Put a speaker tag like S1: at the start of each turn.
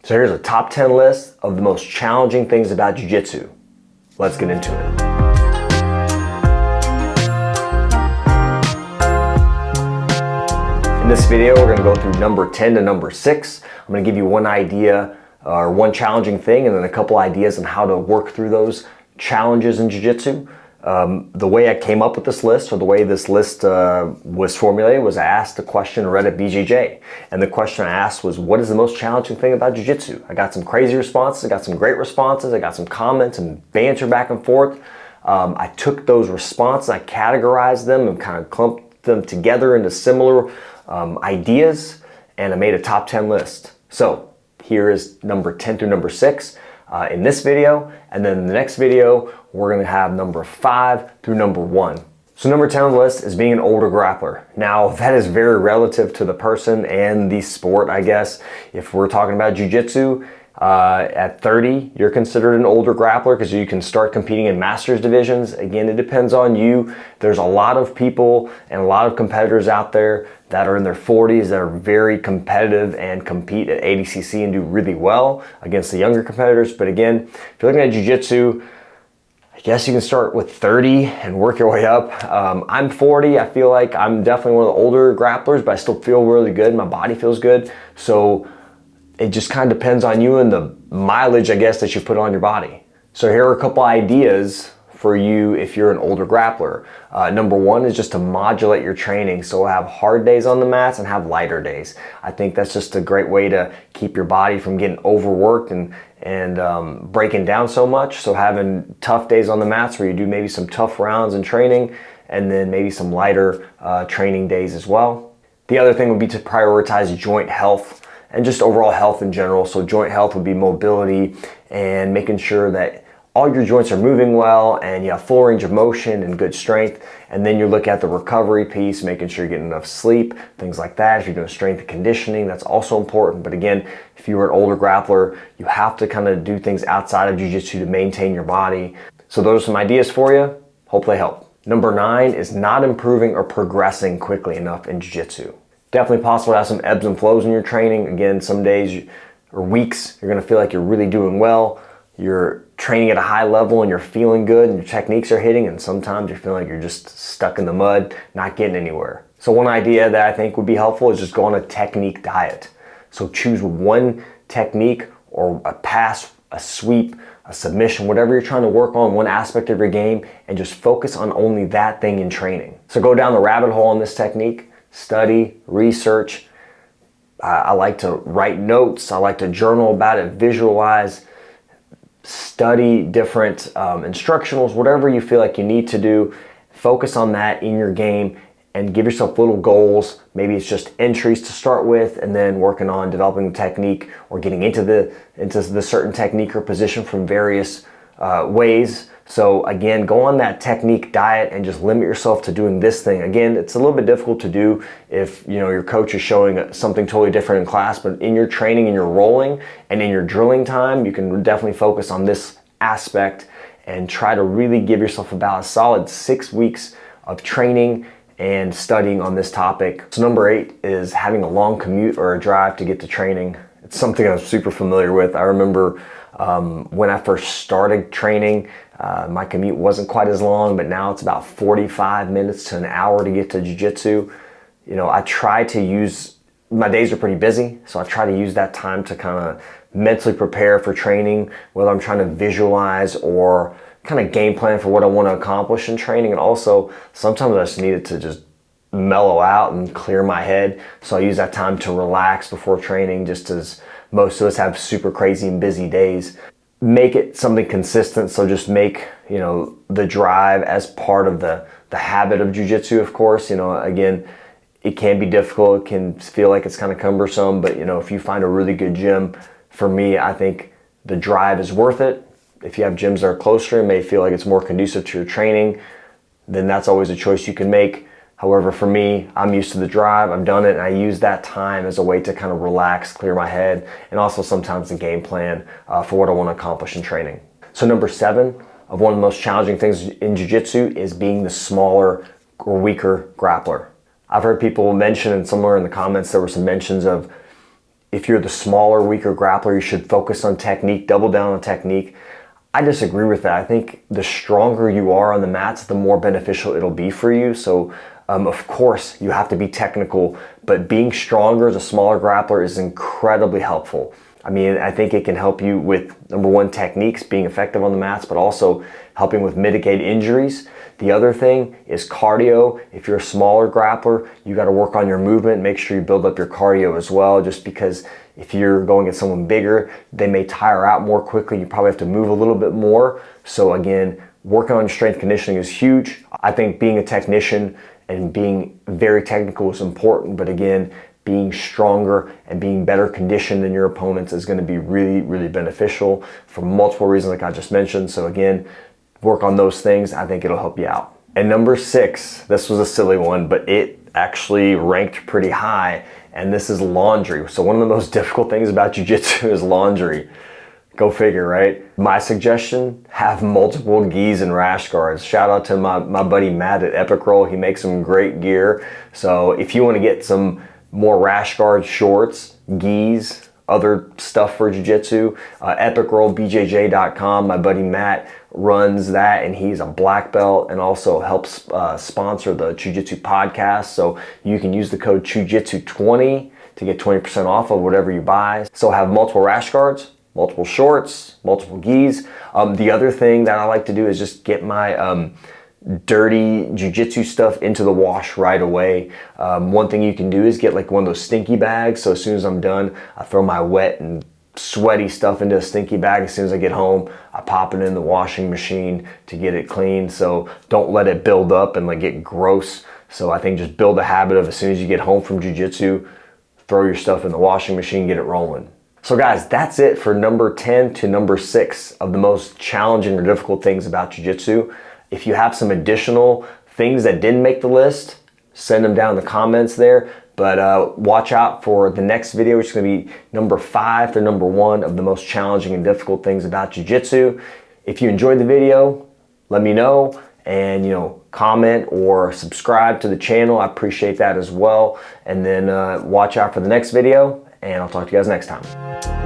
S1: So here's a top 10 list of the most challenging things about jiu-jitsu. Let's get into it. In this video, we're going to go through number 10 to number 6. I'm going to give you one idea or one challenging thing and then a couple ideas on how to work through those challenges in jiu-jitsu. The way I came up with this list, or the way this list was formulated, was I asked a question on Reddit BJJ. And the question I asked was, what is the most challenging thing about jiu-jitsu? I got some crazy responses, I got some great responses, I got some comments and banter back and forth. I took those responses, I categorized them and kind of clumped them together into similar ideas, and I made a top 10 list. So here is number 10 through number 6 in this video, and then in the next video we're going to have number 5 through number 1. So number 10 on the list is being an older grappler. Now that is very relative to the person and the sport, I guess. If we're talking about jiu-jitsu, at 30, you're considered an older grappler because you can start competing in masters divisions. Again, it depends on you. There's a lot of people and a lot of competitors out there that are in their 40s that are very competitive and compete at ADCC and do really well against the younger competitors. But again, if you're looking at jiu-jitsu, I guess you can start with 30 and work your way up. I'm 40. I feel like I'm definitely one of the older grapplers, but I still feel really good. My body feels good. So it just kind of depends on you and the mileage, I guess, that you put on your body. So here are a couple ideas for you if you're an older grappler. Number 1 is just to modulate your training. So have hard days on the mats and have lighter days. I think that's just a great way to keep your body from getting overworked and breaking down so much. So having tough days on the mats where you do maybe some tough rounds in training and then maybe some lighter training days as well. The other thing would be to prioritize joint health and just overall health in general. So joint health would be mobility and making sure that all your joints are moving well and you have full range of motion and good strength. And then you look at the recovery piece, making sure you're getting enough sleep, things like that. If you're doing strength and conditioning, that's also important. But again, if you are an older grappler, you have to kind of do things outside of jiu-jitsu to maintain your body. So those are some ideas for you. Hope they help. Number 9 is not improving or progressing quickly enough in jiu-jitsu. Definitely possible to have some ebbs and flows in your training. Again, some days or weeks, you're gonna feel like you're really doing well. You're training at a high level and you're feeling good and your techniques are hitting, and sometimes you're feeling like you're just stuck in the mud, not getting anywhere. So one idea that I think would be helpful is just go on a technique diet. So choose one technique or a pass, a sweep, a submission, whatever you're trying to work on, one aspect of your game, and just focus on only that thing in training. So go down the rabbit hole on this technique, study, research. I like to write notes. I like to journal about it, visualize, study different instructionals, whatever you feel like you need to do. Focus on that in your game and give yourself little goals. Maybe it's just entries to start with and then working on developing the technique or getting into the certain technique or position from various ways. So again, go on that technique diet and just limit yourself to doing this thing. Again, it's a little bit difficult to do if your coach is showing something totally different in class, but in your training, in your rolling, and in your drilling time, you can definitely focus on this aspect and try to really give yourself about a solid 6 weeks of training and studying on this topic. So number 8 is having a long commute or a drive to get to training. It's something I'm super familiar with. I remember when I first started training, my commute wasn't quite as long, but now it's about 45 minutes to an hour to get to jiu-jitsu. I try to use, my days are pretty busy, so I try to use that time to kind of mentally prepare for training, whether I'm trying to visualize or kind of game plan for what I want to accomplish in training. And also, sometimes I just needed to just mellow out and clear my head. So I use that time to relax before training, just as most of us have super crazy and busy days. Make it something consistent. So just make, the drive as part of the habit of jiu-jitsu, of course. Again, it can be difficult. It can feel like it's kind of cumbersome, but if you find a really good gym, for me, I think the drive is worth it. If you have gyms that are closer and may feel like it's more conducive to your training, then that's always a choice you can make. However, for me, I'm used to the drive, I've done it, and I use that time as a way to kind of relax, clear my head, and also sometimes the game plan for what I want to accomplish in training. So number 7 of one of the most challenging things in jiu-jitsu is being the smaller or weaker grappler. I've heard people mention, and somewhere in the comments there were some mentions of if you're the smaller, weaker grappler, you should focus on technique, double down on technique. I disagree with that. I think the stronger you are on the mats, the more beneficial it'll be for you. So of course you have to be technical, but being stronger as a smaller grappler is incredibly helpful. I mean, I think it can help you with, number one, techniques, being effective on the mats, but also helping with mitigate injuries. The other thing is cardio. If you're a smaller grappler, you got to work on your movement. Make sure you build up your cardio as well, just because if you're going at someone bigger, they may tire out more quickly. You probably have to move a little bit more. So again, working on your strength conditioning is huge. I think being a technician and being very technical is important, but again, being stronger and being better conditioned than your opponents is going to be really, really beneficial for multiple reasons like I just mentioned. So again, work on those things. I think it'll help you out. And number 6, this was a silly one, but it actually ranked pretty high, and this is laundry. So one of the most difficult things about jiu-jitsu is laundry. Go figure, right? My suggestion, have multiple gis and rash guards. Shout out to my buddy Matt at Epic Roll. He makes some great gear. So if you want to get some more rash guard shorts, gis, other stuff for jiu-jitsu, epicrollbjj.com. My buddy Matt runs that, and he's a black belt and also helps sponsor the Jiu-Jitsu podcast. So you can use the code jiujitsu20 to get 20% off of whatever you buy. So have multiple rash guards, multiple shorts, multiple gis. The other thing that I like to do is just get my dirty jiu-jitsu stuff into the wash right away. One thing you can do is get like one of those stinky bags. So as soon as I'm done, I throw my wet and sweaty stuff into a stinky bag. As soon as I get home, I pop it in the washing machine to get it clean. So don't let it build up and like get gross. So I think just build a habit of, as soon as you get home from jiu-jitsu, throw your stuff in the washing machine, get it rolling. So guys, that's it for number 10 to number 6 of the most challenging or difficult things about jiu-jitsu. If you have some additional things that didn't make the list, send them down in the comments there. But watch out for the next video, which is going to be number 5 to number 1 of the most challenging and difficult things about jiu-jitsu. If you enjoyed the video, let me know, and comment or subscribe to the channel. I appreciate that as well. And then watch out for the next video, and I'll talk to you guys next time.